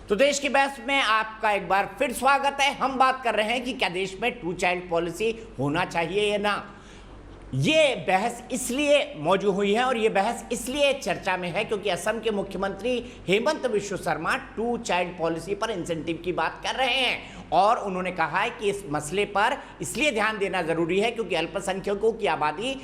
तो देश की बहस में आपका एक बार फिर स्वागत है। हम बात कर रहे हैं कि क्या देश में 2 चाइल्ड पॉलिसी होना चाहिए या ना। ये बहस इसलिए मौजूद हुई है और ये बहस इसलिए चर्चा में है क्योंकि असम के मुख्यमंत्री हेमंत बिश्व शर्मा 2 चाइल्ड पॉलिसी पर इंसेंटिव की बात कर रहे हैं और उन्होंने कहा है कि इस मसले पर इसलिए ध्यान देना जरूरी है क्योंकि अल्पसंख्यकों की आबादी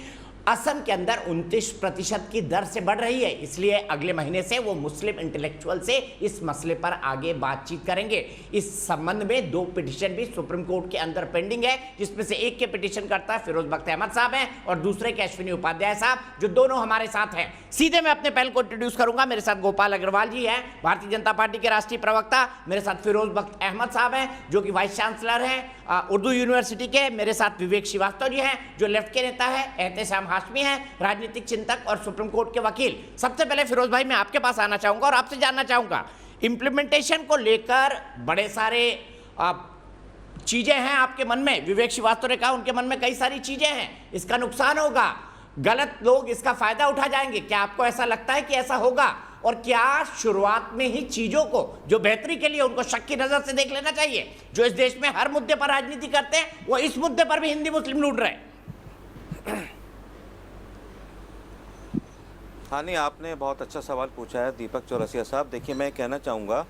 असम के अंदर 29% की दर से बढ़ रही है। इसलिए अगले महीने से वो मुस्लिम इंटेलेक्चुअल से इस मसले पर आगे बातचीत करेंगे। इस संबंध में 2 पिटीशन भी सुप्रीम कोर्ट के अंदर पेंडिंग है, जिसमें से एक के पिटीशन करता फिरोज बख्त अहमद साहब हैं और दूसरे के अश्विनी उपाध्याय साहब, जो दोनों हमारे साथ हैं। सीधे मैं अपने पहल को इंट्रोड्यूस करूंगा। मेरे साथ गोपाल अग्रवाल जी हैं, भारतीय जनता पार्टी के राष्ट्रीय प्रवक्ता। मेरे साथ फिरोज बख्त अहमद साहब हैं, जो कि वाइस चांसलर हैं उर्दू यूनिवर्सिटी के। मेरे साथ विवेक श्रीवास्तव जी हैं, जो लेफ्ट के नेता है। एहतेशाम हाशमी हैं, राजनीतिक चिंतक और सुप्रीम कोर्ट के वकील। सबसे पहले फिरोज भाई, मैं आपके पास आना चाहूंगा और आपसे जानना चाहूंगा, इंप्लीमेंटेशन को लेकर बड़े सारे चीजें हैं आपके मन में। विवेक श्रीवास्तव ने कहा उनके मन में कई सारी चीजें हैं, इसका नुकसान होगा, गलत लोग इसका फायदा उठा जाएंगे। क्या आपको ऐसा लगता है कि ऐसा होगा? और क्या शुरुआत में ही चीजों को जो बेहतरी के लिए उनको शक की नजर से देख लेना चाहिए? जो इस देश में हर मुद्दे पर राजनीति करते हैं, वो इस मुद्दे पर भी हिंदी मुस्लिम लूट रहे हैं। हाँ, नहीं, आपने बहुत अच्छा सवाल पूछा है दीपक चौरसिया साहब। देखिए, मैं कहना चाहूँगा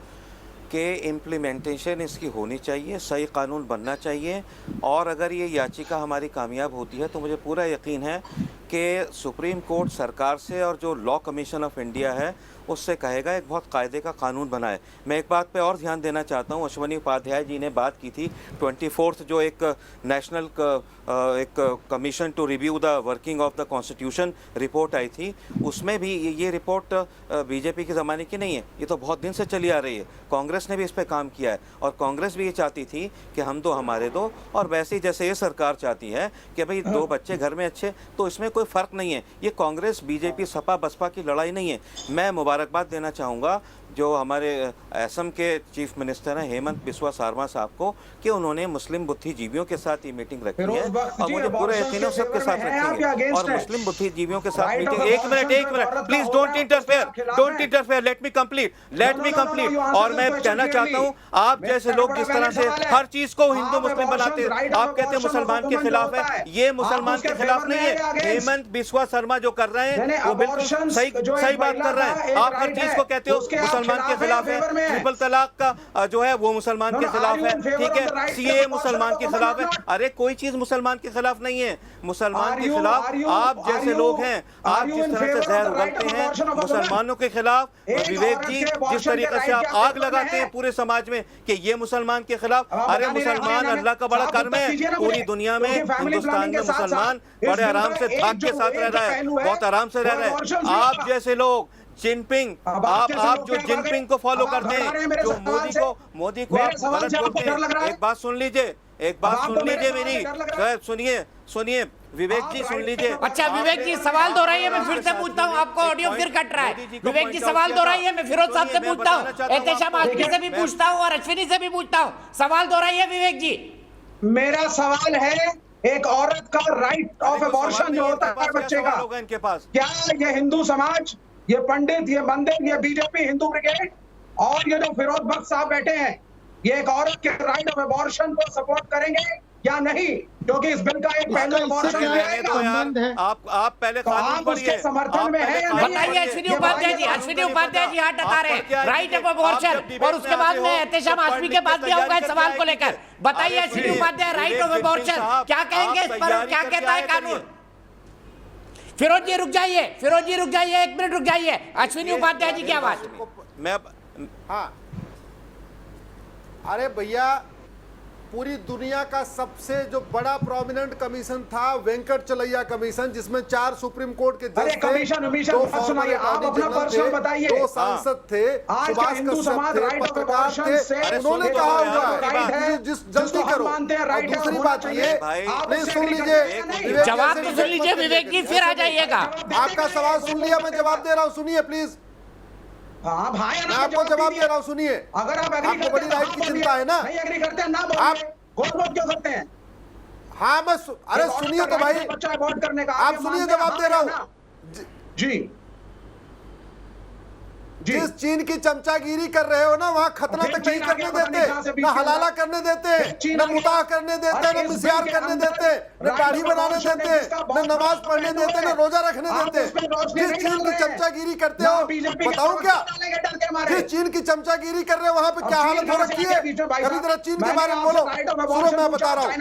कि इम्प्लीमेंटेशन इसकी होनी चाहिए, सही कानून बनना चाहिए। और अगर ये याचिका हमारी कामयाब होती है तो मुझे पूरा यकीन है कि सुप्रीम कोर्ट सरकार से और जो लॉ कमीशन ऑफ इंडिया है उससे कहेगा एक बहुत कायदे का कानून बनाए। मैं एक बात पे और ध्यान देना चाहता हूँ, अश्विनी उपाध्याय जी ने बात की थी 24 जो एक नेशनल एक commission to review the working of the constitution report आई थी। उसमें भी ये रिपोर्ट बीजेपी के ज़माने की नहीं है, ये तो बहुत दिन से चली आ रही है। कांग्रेस ने भी इस पर काम किया है और कांग्रेस भी ये चाहती थी कि हम दो हमारे दो, और वैसे ही जैसे ये सरकार चाहती है कि भाई 2 बच्चे घर में अच्छे, तो इसमें कोई फ़र्क नहीं है। ये कांग्रेस बीजेपी सपा बसपा की लड़ाई नहीं है। मैं मुबारकबाद देना चाहूँगा जो हमारे असम के चीफ मिनिस्टर हैं हेमंत बिस्वा शर्मा साहब को कि उन्होंने मुस्लिम बुद्धिजीवियों के साथ ये मीटिंग रखी है और मुझे पूरे यकीन है सबके साथ रखेंगे और मुस्लिम बुद्धिजीवियों के साथ मीटिंग। एक minute please, don't interfere, let me complete. और मैं कहना चाहता हूँ, आप जैसे लोग जिस तरह से हर चीज को हिंदू मुस्लिम बनाते हैं, आप कहते हैं मुसलमान के खिलाफ है, ये मुसलमान के खिलाफ नहीं है। हेमंत बिस्वा शर्मा जो कर रहे हैं वो बिल्कुल सही बात कर रहे हैं। आप हर चीज को कहते हो मुसलमान के खिलाफ है, ट्रिपल तलाक का जो है वो मुसलमान के खिलाफ है, ठीक है, सीए मुसलमान के खिलाफ है। अरे कोई चीज मुसलमान के खिलाफ नहीं है। मुसलमान के खिलाफ आप जैसे लोग हैं, आप जिस तरह से जहर उगलते हैं मुसलमानों के खिलाफ, विवेक जी जिस तरीके से आप आग लगाते हैं पूरे समाज में कि ये मुसलमान के खिलाफ, अरे मुसलमान अल्लाह का बड़ा कर्म है। पूरी दुनिया में, हिंदुस्तान में मुसलमान बड़े आराम से धाक के साथ रह रहा है, बहुत आराम से रह रहा है। आप जैसे लोग जिनपिंग, आप जो जिनपिंग को फॉलो करते हैं, जो मोदी को आप गलत बोलते हैं। एक बात सुन लीजिए मेरी, सुनिए विवेक जी, सुन लीजिए। अच्छा विवेक जी सवाल दोहराइए, मैं फिर से पूछता हूँ, आपको ऑडियो फिर कट रहा है। विवेक जी सवाल दोहराइए, मैं फिरोज साहब से पूछता हूँ, एहतेशाम हाशमी से भी पूछता हूँ और अश्विनी से भी पूछता हूँ। सवाल दोहराइए विवेक जी। मेरा सवाल है, एक औरत का राइट ऑफ अबॉर्शन जो होता है बच्चे का, इनके पास क्या ये हिंदू समाज, ये पंडित, ये मंदिर, ये बीजेपी, हिंदू ब्रिगेड और ये जो फिरोज बख्त साहब बैठे हैं, ये एक औरत के राइट ऑफ अबॉर्शन को सपोर्ट करेंगे या नहीं? क्योंकि इस बिल का एक पहला अबॉर्शन है। आप पहले कानून पढ़िए, समर्थन में है। बताइए अश्विनी उपाध्याय जी हाथ टका रहे हैं राइट ऑफ अबॉर्शन, और उसके बाद में एहतेशाम हाशमी के पास भी आऊंगा इस सवाल को लेकर। बताइए Ashwini Upadhyay, right of abortion क्या कहेंगे इस पर, क्या कहता है कानून? फिरोज जी रुक जाइए, 1 मिनट रुक जाइए। अश्विनी उपाध्याय जी की आवाज। मैं हाँ, अरे भैया, पूरी दुनिया का सबसे जो बड़ा प्रोमिनेंट कमीशन था वेंकट चलैया कमीशन, जिसमें 4 सुप्रीम कोर्ट के जज थे, 2 सांसद थे, सुभाष कश्यप थे, पत्रकार थे। उन्होंने कहा होगा जिस जल्दी करो। और दूसरी बात ये, प्लीज सुन लीजिए, जवाब तो सुन लीजिए विवेक जी, फिर आ जाइएगा। आपका सवाल सुन लिया, मैं जवाब दे रहा हूँ, सुनिए प्लीज। हाँ भाई, मैं आपको जवाब दे रहा हूँ, सुनिए। अगर आप आपको बड़ी राइट की चिंता है ना, नहीं एग्री करते हैं ना, आप वोट क्यों करते हैं? हाँ मैं अरे सुनिए तो भाई, बच्चा वोट करने का आप सुनिए, जवाब दे रहा हूँ जी। जिस चीन की चमचागिरी कर रहे हो ना, वहाँ खतना तक नहीं करने देते, ना हलाला करने देते, न मुताह करने देते, न मिस्यार करने देते, न दाढ़ी बनाने देते, न नमाज पढ़ने देते, न रोजा रखने देते। जिस चीन की चमचागिरी करते हो, बताऊं क्या, जिस चीन की चमचागिरी कर रहे हो वहाँ पे क्या हालत हो रखी है। कभी जरा चीन के बारे में बोलो। सुनो, मैं बता रहा हूँ,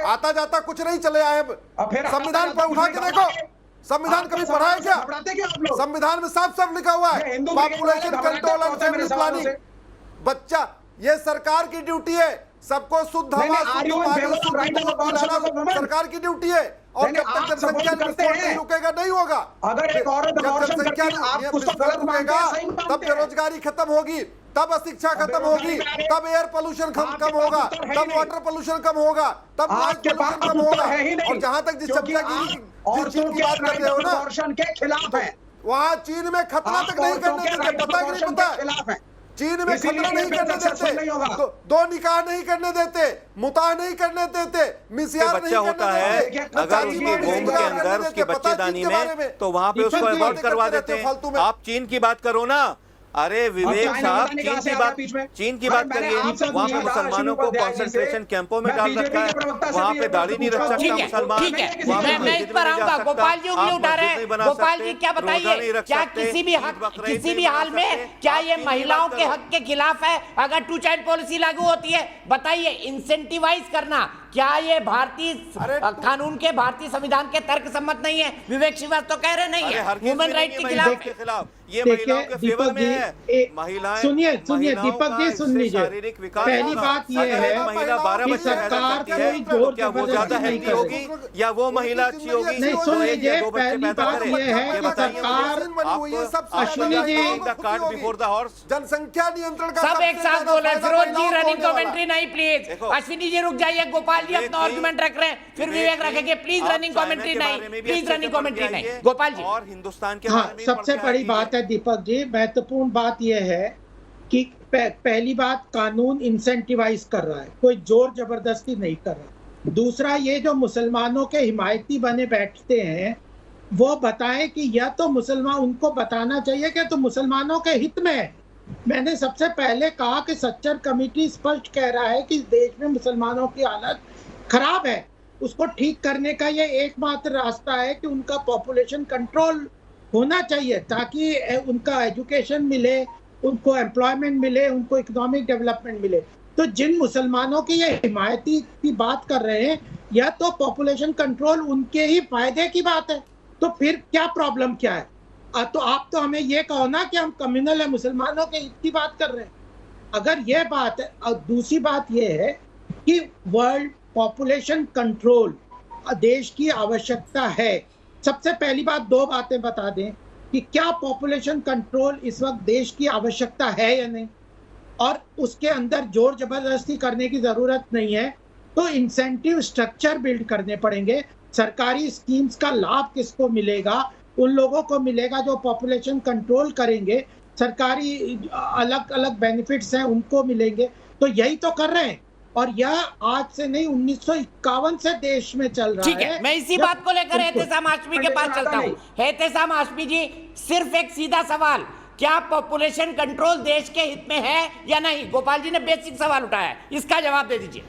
आता जाता कुछ नहीं चले आए। संविधान पर उठा के देखो, संविधान कभी पढ़ा है क्या? संविधान में साफ साफ लिखा हुआ है population control and family planning. बच्चा, ये सरकार की ड्यूटी है, सबको शुद्ध हवा, शुद्ध पानी, शुद्ध दूध पिलाना सरकार की ड्यूटी है। और जब तक जनसंख्या विस्फोट नहीं रुकेगा, नहीं होगा। अगर एक औरत जनसंख्या विस्फोट रुकेगा, तब बेरोजगारी खत्म होगी, तब अशिक्षा खत्म होगी, तब एयर पोल्यूशन कम होगा, तब वाटर पोल्यूशन कम होगा, तब नॉइज पोल्यूशन कम होगा। और जहां तक जिस चमचागिरी जिस चीन की बात कर रहे हो ना, के खिलाफ है, वहां चीन में खतना तक नहीं करने देते। पता कि नहीं पता? चीन में खतना नहीं करने देते, दो निकाह नहीं करने देते, मुताह नहीं करने देते, मिस्यार नहीं होता है अगर उसकी वोम के अंदर उसकी बच्चेदानी में, तो वहां पे उसको अबॉर्ट करवा देते हैं। आप चीन की बात करो ना। अरे विवेक साहब, चीन की बात करिए। वहाँ पे मुसलमानों को कंसंट्रेशन कैंपों में डाल रखा है, वहाँ पे दाढ़ी नहीं रख सकता मुसलमान। ठीक है, मैं इस पर आऊंगा। गोपाल जी उंगली उठा रहे हैं। गोपाल जी क्या बताइए, क्या किसी भी हाल में क्या ये महिलाओं के हक के खिलाफ है अगर टू चाइल्ड पॉलिसी लागू होती है? बताइए, इंसेंटिवाइज करना क्या ये भारतीय कानून के, भारतीय संविधान के तर्क सम्मत नहीं है? विवेक श्रीवास्तव कह रहे नहीं है, ह्यूमन राइट के खिलाफ। ये महिलाओं के फेवर में है। महिलाएं, सुनिए दीपक जी, सुन लीजिए। पहली बात ये है कि सरकार कोई क्या वो ज्यादा हेल्दी होगी या वो महिला अच्छी होगी? नहीं, सुन लीजिए। पहली बात ये है कि सरकार, अश्विनी जी, जनसंख्या नियंत्रण का सब एक साथ बोल रहे हैं। फिरोज जी, रनिंग कमेंट्री नहीं प्लीज। अश्विनी जी रुक जाइए। गोपाल जी अपना आर्गुमेंट रख रहे हैं, फिर विवेक रखेंगे। प्लीज रनिंग कमेंट्री नहीं, प्लीज रनिंग कमेंट्री नहीं। गोपाल जी, और हिंदुस्तान के हाँ, सबसे बड़ी बात है दीपक जी, महत्वपूर्ण बात यह है कि पहली बात, कानून इंसेंटिवाइज कर रहा है, कोई जोर जबरदस्ती नहीं कर रहा। दूसरा, ये जो मुसलमानों के हिमायती बने बैठते हैं, वो बताएं कि या तो मुसलमान, उनको बताना चाहिए कि तो मुसलमानों के हित में है। मैंने सबसे पहले कहा कि सच्चर कमेटी स्पष्ट कह रहा है कि देश में मुसलमानों की हालत खराब है, उसको ठीक करने का ये एकमात्र रास्ता है कि उनका पॉपुलेशन कंट्रोल होना चाहिए, ताकि उनका एजुकेशन मिले, उनको एम्प्लॉयमेंट मिले, उनको इकोनॉमिक डेवलपमेंट मिले। तो जिन मुसलमानों की ये हिमायती की बात कर रहे हैं, या तो पॉपुलेशन कंट्रोल उनके ही फायदे की बात है, तो फिर क्या प्रॉब्लम क्या है? तो आप तो हमें ये कहो ना कि हम कम्युनल है, मुसलमानों के हित की बात कर रहे हैं। अगर ये बात है, और दूसरी बात ये है कि वर्ल्ड पॉपुलेशन कंट्रोल देश की आवश्यकता है। सबसे पहली बात, दो बातें बता दें कि क्या पॉपुलेशन कंट्रोल इस वक्त देश की आवश्यकता है या नहीं, और उसके अंदर जोर जबरदस्ती करने की जरूरत नहीं है। तो इंसेंटिव स्ट्रक्चर बिल्ड करने पड़ेंगे। सरकारी स्कीम्स का लाभ किसको मिलेगा? उन लोगों को मिलेगा जो पॉपुलेशन कंट्रोल करेंगे। सरकारी अलग अलग बेनिफिट्स हैं, उनको मिलेंगे। तो यही तो कर रहे हैं, और यह आज से नहीं, 1951 से देश में चल रहा है। ठीक है, मैं इसी बात को लेकर एहतेशाम हाशमी के पास चलता हूँ। एहतेशाम हाशमी जी, सिर्फ एक सीधा सवाल, क्या पॉपुलेशन कंट्रोल देश के हित में है या नहीं? गोपाल जी ने बेसिक सवाल उठाया है, इसका जवाब दे दीजिए।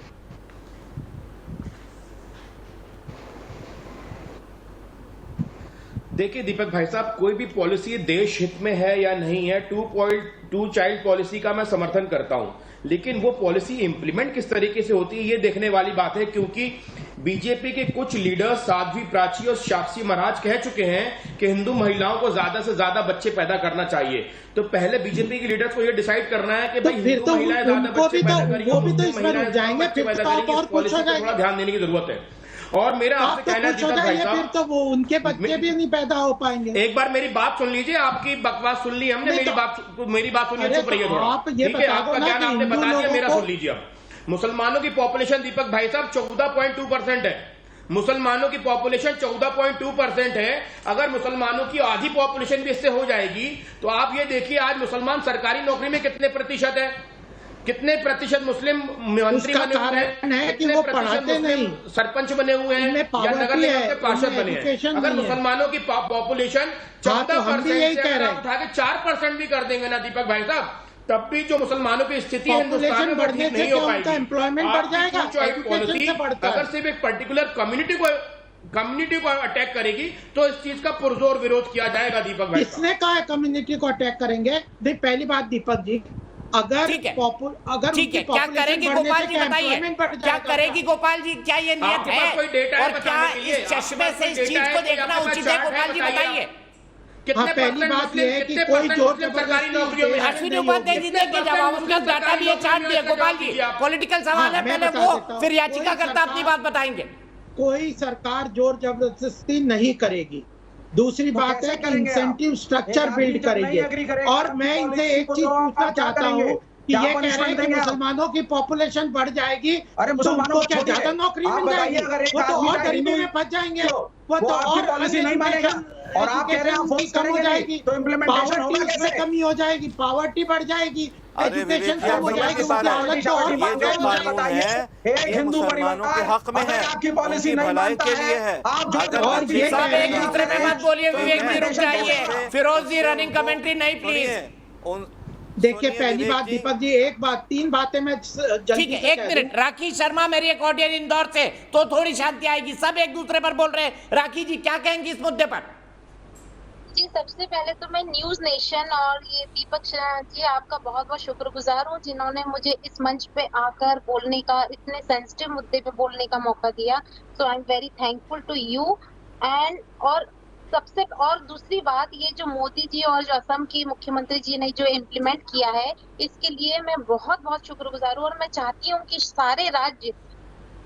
देखिए दीपक भाई साहब, कोई भी पॉलिसी देश हित में है या नहीं है, 2 चाइल्ड पॉलिसी का मैं समर्थन करता हूं, लेकिन वो पॉलिसी इंप्लीमेंट किस तरीके से होती है ये देखने वाली बात है। क्योंकि बीजेपी के कुछ लीडर्स, साध्वी प्राची और साक्षी महाराज कह चुके हैं कि हिंदू महिलाओं को ज्यादा से ज्यादा बच्चे पैदा करना चाहिए। तो पहले बीजेपी के लीडर्स को ये डिसाइड करना है कि भाई हिंदू महिलाएं ज्यादा बच्चे पैदा करेंगी, पॉलिसी को थोड़ा ध्यान देने की जरूरत है। और मेरा आपसे कहना है दीपक भाई साहब, फिर तो वो उनके बच्चे भी नहीं पैदा हो पाएंगे। एक बार मेरी बात सुन लीजिए, आपकी बकवास सुन ली हमने, मेरी बात सुनिए, चुप रहिए थोड़ा, ठीक है? आपका ज्ञान आपने बता दिया, मेरा सुन लीजिए। अब मुसलमानों की पॉपुलेशन दीपक भाई साहब 14.2% है। मुसलमानों की पॉपुलेशन 14.2% है। अगर मुसलमानों की आधी पॉपुलेशन भी इससे हो जाएगी, तो आप ये देखिए आज मुसलमान सरकारी नौकरी में कितने प्रतिशत है? कितने प्रतिशत मुस्लिम मंत्री उसका बने हुए कारण है कि कितने वो प्रतिशत पढ़ाते मुस्लिम नहीं। सरपंच बने हुए हैं उनमें या poverty नगर निगम है, के पार्षद उनमें बने हैं। education अगर नहीं है। मुसलमानों की पॉपुलेशन हाँ, तो हम भी 14% यही से कह अगर रहे आप हैं। उठा के 4% भी कर देंगे ना दीपक भाई साहब, तब भी जो मुसलमानों की स्थिति है हिंदुस्तान पॉपुलेशन में वो बढ़ने ठीक से नहीं हो क्या पाएगी। उनका एम्प्लॉयमेंट बढ़ आपकी जाएगा, टू चाइल्ड एजुकेशन पॉलिसी से बढ़ता अगर है। सिर्फ एक पर्टिकुलर कम्युनिटी को अटैक करेगी तो इस चीज का पुरजोर विरोध किया जाएगा दीपक भाई साहब। किसने कहा है कम्युनिटी को अटैक करेंगे? नहीं, पहली बात दीपक जी, अगर ठीक है, अगर ठीक उनकी है, क्या population करेगी बढ़ने गोपाल से जी क्या बताइए, employment बढ़ क्या जाएगा? करेगी गोपाल जी, क्या ये नियत आपके पास है कोई डेटा है और क्या बताने के लिए? इस चश्मे आपके से पास इस चीज डेटा को है, देखना कोई उचित है? आपके पास गोपाल जी चार्ट है, बताइए। कितने हाँ, पहली परसेंट बात मुस्लिम ये है कि कितने कोई परसेंट जोर मुस्लिम सरकारी जबरदस्ती नौकरियों में देश हैं? में अश्विनी नहीं उपाध्याय होगी। जी देंगे जवाब, उनका डाटा भी है, चार्ट भी है। गोपाल जी पॉलिटिकल सवाल है, हाँ, मैं पहले बता वो देता हूँ। फिर याचिका कोई करता अपनी बात बताएंगे। कोई सरकार जोर जबरदस्ती नहीं करेगी। दूसरी तो बात कैसे है कि करेंगे आप? इंसेंटिव स्ट्रक्चर एक आदमी बिल्ड जब नहीं agree करेंगे। करेगा और आपकी मैं इनसे policy एक को, चीज तो आप पूछना क्या चाहता करेंगे? हूँ कि क्या ये कह रहे punishment हैं कि देंगे आप? मुसलमानों की पॉपुलेशन बढ़ जाएगी अरे तो मुसलमानों उनको को क्या छोड़िए। ज्यादा नौकरी आप मिल बताइए, जाएगी? अगर एक वो तो आदमी और चाहे गरीबी हिंदू में फंस जाएंगे। हो, वो तो आपकी और पॉलिसी नहीं मानेगा और आप कह रहे हैं आप फोर्स कम हो करेंगे नहीं, जाएगी, तो इम्प्लीमेंटेशन पावर्टी होगा उसमें कैसे? कमी हो जाएगी, पावर्टी बढ़ जाएगी, अरे एजुकेशन विवेक जी, कम आप हो समझ जाएगी, नहीं पा उनकी रहे हालत हैं। तो और ये जो खराब हो कानून जाएगी। है एक ये हिंदू मुसलमानों के परिवार हक में अगर है, आपकी पॉलिसी उनकी नहीं भलाई मानता के है, लिए है। आप जो अगर और बच्चे ये का कह रहे एक हैं, दूसरे पे मत बोलिए, तो विवेक जी रुक उससे- जाइए। फिरोज जी रनिंग उनको- कमेंट्री नहीं प्लीज। सुनिए, देखिए, सुनिए पहली विवेक बात जी, दीपक जी, एक बात, तीन बातें मैं जल्दी ठीक है, से एक कह मिनट। दूं। राखी शर्मा मेरी एक ऑडियंस इंदौर से, तो थोड़ी शांति आएगी। सब एक दूसरे पर बोल रहे हैं। राखी जी क्या कहेंगी इस मुद्दे पर? जी, सबसे पहले तो मैं न्यूज नेशन और ये दीपक जी आपका बहुत बहुत शुक्रगुजार हूँ जिन्होंने मुझे इस मंच पे आकर बोलने का, इतने सेंसिटिव मुद्दे पे बोलने का मौका दिया। So I am very thankful to you and और दूसरी बात, ये जो मोदी जी और जो असम की मुख्यमंत्री जी ने जो इम्प्लीमेंट किया है, इसके लिए मैं बहुत बहुत शुक्रगुजार हूँ और मैं चाहती हूँ कि सारे राज्य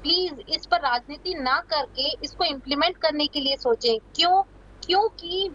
प्लीज इस पर राजनीति ना करके इसको इम्प्लीमेंट करने के लिए सोचें। क्योंकि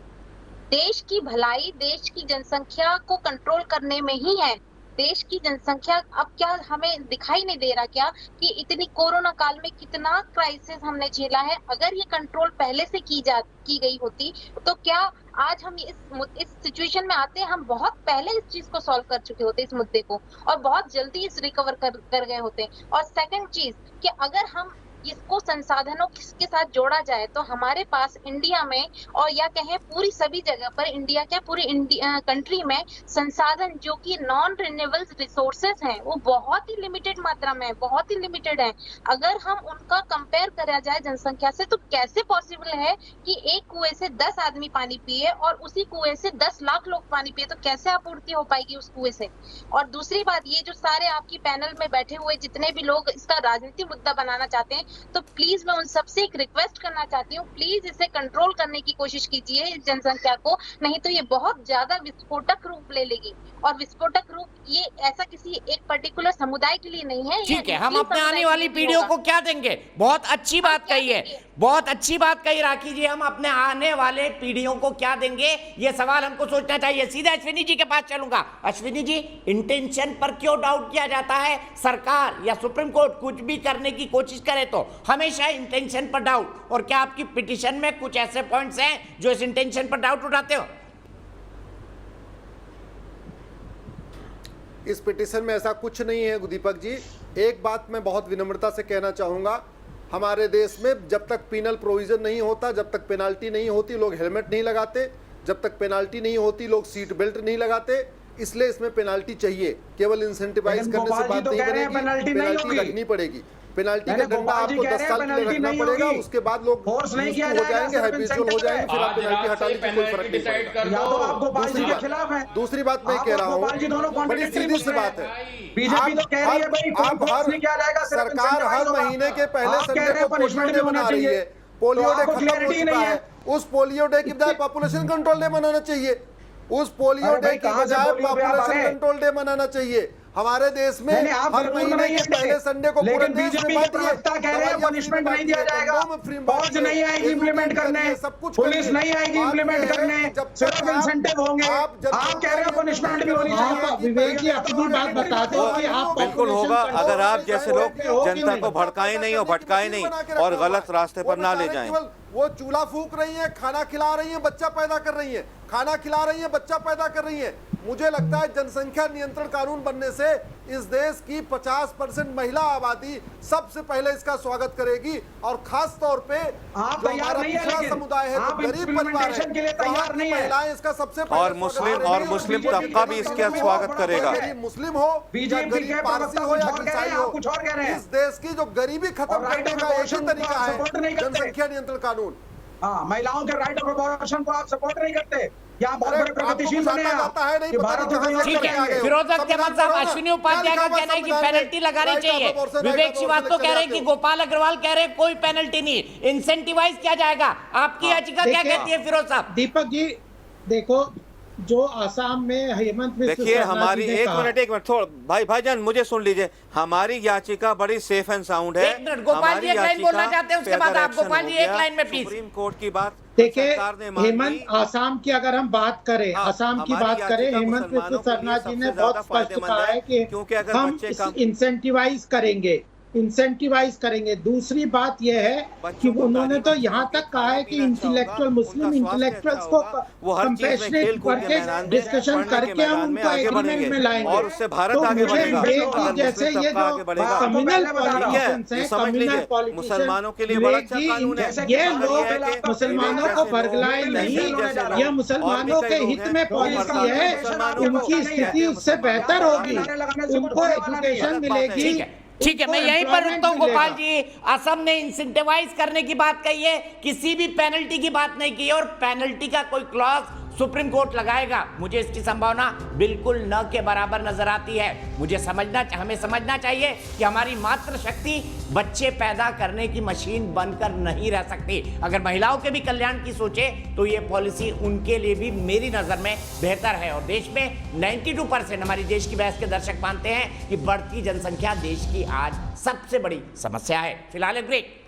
देश की भलाई देश की जनसंख्या को कंट्रोल करने में ही है। देश की जनसंख्या, अब क्या हमें दिखाई नहीं दे रहा क्या कि इतनी कोरोना काल में कितना क्राइसिस हमने झेला है? अगर ये कंट्रोल पहले से की गई होती तो क्या आज हम इस सिचुएशन में आते, हम बहुत पहले इस चीज को सॉल्व कर चुके होते, इस मुद्दे को, और बहुत जल्दी इस रिकवर कर गए होते। और सेकंड चीज कि अगर हम इसको संसाधनों के साथ जोड़ा जाए तो हमारे पास इंडिया में, और या कहें पूरी सभी जगह पर, इंडिया क्या पूरी कंट्री में संसाधन जो कि नॉन रिन्यूएबल रिसोर्सेज हैं वो बहुत ही लिमिटेड मात्रा में है, बहुत ही लिमिटेड है। अगर हम उनका कंपेयर करा जाए जनसंख्या से तो कैसे पॉसिबल है कि एक कुएं से 10 आदमी पानी पिए और उसी कुएं से 10 लाख लोग पानी पिए? तो कैसे आपूर्ति हो पाएगी उस कुएं से? और दूसरी बात, ये जो सारे आपकी पैनल में बैठे हुए जितने भी लोग इसका राजनीतिक मुद्दा बनाना चाहते हैं, तो प्लीज मैं उन सबसे एक रिक्वेस्ट करना चाहती हूँ, प्लीज इसे कंट्रोल करने की कोशिश कीजिए इस जनसंख्या को, नहीं तो ये बहुत ज्यादा विस्फोटक रूप ले लेगी। और विस्फोटक रूप ये ऐसा किसी एक पर्टिकुलर समुदाय के लिए नहीं है। ठीक है, हम अपने आने वाली पीढ़ियों को क्या देंगे? बहुत अच्छी बात कही है, बहुत अच्छी बात कही राखी जी। हम अपने आने वाले पीढ़ियों को क्या देंगे, ये सवाल हमको सोचना चाहिए। सीधे अश्विनी जी के पास चलूंगा। अश्विनी जी, इंटेंशन पर क्यों डाउट किया जाता है? सरकार या सुप्रीम कोर्ट कुछ भी करने की कोशिश करे तो हमेशा इंटेंशन पर डाउट, और क्या आपकी पिटीशन में कुछ ऐसे पॉइंट्स हैं जो इस इंटेंशन पर डाउट उठाते हो? इस पिटीशन में ऐसा कुछ नहीं है दीपक जी। एक बात मैं बहुत विनम्रता से कहना चाहूँगा, हमारे देश में जब तक पीनल प्रोविजन नहीं होता, जब तक पेनाल्टी नहीं होती, लोग हेलमेट नहीं लगाते, जब तक पेनाल्टी नहीं होती लोग सीट बेल्ट नहीं लगाते। इसलिए इसमें पेनाल्टी चाहिए, केवल इंसेंटिवाइज करने से बात नहीं बनेगी, पेनाल्टी रखनी पड़ेगी। पेनाल्टी का डंडा आपको 10 साल के लिए रखना पड़ेगा, उसके बाद लोग हो जाएंगे, हैबिचुअल हो जाएंगे, फिर आप पेनाल्टी हटा लीजिए, कोई फर्क नहीं पड़ेगा। दूसरी बात मैं कह रहा हूँ, बड़ी सीधी सी बात है, सरकार हर महीने के पहले संडे को पोलियो डे मना रही है। पोलियो डे खत्म हो चुका है, उस पोलियो डे की बजाय पॉपुलेशन कंट्रोल डे मनाना चाहिए। उस पोलियो डे की बजाय पॉपुलेशन कंट्रोल डे मनाना चाहिए। हमारे देश में हर महीने के पहले संडे को पूरे देश में पनिशमेंट नहीं दिया जाएगा, फौज नहीं आएगी इम्प्लीमेंट करने, सब कुछ पुलिस नहीं आएगी इम्प्लीमेंट करने, सिर्फ इंसेंटिव होंगे। आप कह रहे हो पनिशमेंट भी होनी चाहिए। विवेक जी अपनी बात बता दो कि आप बिल्कुल होगा, अगर आप जैसे लोग जनता को भड़काए नहीं और भटकाए नहीं और गलत रास्ते पर ना ले जाएं। वो चूल्हा फूंक रही है, खाना खिला रही है, बच्चा पैदा कर रही है, खाना खिला रही है, बच्चा पैदा कर रही है। मुझे लगता है जनसंख्या नियंत्रण कानून बनने से इस देश की 50% महिला आबादी सबसे पहले इसका स्वागत करेगी, और खास तौर पे आप जो तैयार हमारा नहीं है, पिछड़ा लेकिन समुदाय है, जो आप गरीब परिवार है, implementation के लिए तैयार वहाँ की नहीं है। महिलाएं इसका सबसे पहले और मुस्लिम BJP तबका भी इसका स्वागत करेगा। गरीब मुस्लिम हो या बीजेपी गरीब के पारसी प्रवक्ता हो या कुछ और कह रहे ईसाई हैं, हो, आप कुछ और कह रहे हैं। इस देश की जो गरीबी खत्म और right करने of का एक ही abortion तरीका को आप है support नहीं करते। जनसंख्या नियंत्रण कानून। हाँ, महिलाओं के राइट ऑफ अबॉर्शन को आप सपोर्ट नहीं करते। यहाँ बहुत अरे बड़े प्रगतिशील बने हैं जाता है, नहीं कि पता भारत कहाँ को से ठीक लेके आ गए है, हो। फिरोज अख्तर संविधान साहब, पढ़ो ना, अश्विनी क्या उपाध्याय लिखा का हुआ कहना है कि संविधान में? पेनल्टी लगानी Right of चाहिए। abortion, Vivek right of Srivastava abortion कह रहे हैं लेके कि आते हो। गोपाल अग्रवाल कह रहे हैं कोई पेनल्टी नहीं, इंसेंटिवाइज किया जाएगा। आपकी याचिका क्या देखिए, कहती है फिरोज साहब? दीपक जी देखो, जो आसाम में हेमंत बिस्वा देखिए शर्मा हमारी जी ने एक कहा, मिनट थोड़ा भाईजान मुझे सुन लीजिए, हमारी याचिका बड़ी सेफ एंड साउंड है। एक मिनट, गोपाल जी एक लाइन बोलना चाहते हैं, उसके बाद आप गोपाल जी एक लाइन में प्लीज। सुप्रीम कोर्ट की बात देखिए सरकार ने मान हेमंत, ली। आसाम की अगर हम बात करें, हाँ, आसाम की हमारी बात करें, याचिका हेमंत बिस्वा मुसलमानों के लिए शर्मा जी ने सबसे बहुत ज्यादा स्पष्ट फायदेमंद कहा है कि क्योंकि अगर हम बच्चे कम इंसेंटिवाइज करेंगे। इंसेंटिवाइज करेंगे। दूसरी बात यह है कि उन्होंने तो यहाँ तक कहा है कि इंटेलेक्चुअल मुस्लिम इंटेलेक्चुअल्स को कंपैशनेट करके डिस्कशन करके हम उनको एग्रीमेंट में लाएंगे। और उससे भारत तो आगे मुझे बढ़ेगा। ये कि जैसे ये जो कम्युनल पॉलिटिशियंस हैं, कम्युनल पॉलिटिशियंस मुसलमानों के लिए बड़ा अच्छा कानून है। ये लोग मुसलमानों को बरगलाए नहीं, यह मुसलमानों के हित में पॉलिसी है। उनकी स्थिति उससे बेहतर होगी, उनको एजुकेशन मिलेगी। ठीक है, मैं यहीं पर रुकता हूं। गोपाल जी, असम ने इंसेंटिवाइज करने की बात कही है, किसी भी पेनल्टी की बात नहीं की है, और पेनल्टी का कोई क्लॉज सुप्रीम कोर्ट लगाएगा, मुझे इसकी संभावना बिल्कुल न के बराबर नजर आती है। हमें समझना चाहिए कि हमारी मातृ शक्ति बच्चे पैदा करने की मशीन बनकर नहीं रह सकती। अगर महिलाओं के भी कल्याण की सोचे तो ये पॉलिसी उनके लिए भी मेरी नजर में बेहतर है। और देश में 92% हमारी देश की बहस के दर्शक मानते हैं कि बढ़ती जनसंख्या देश की आज सबसे बड़ी समस्या है। फिलहाल ब्रेक।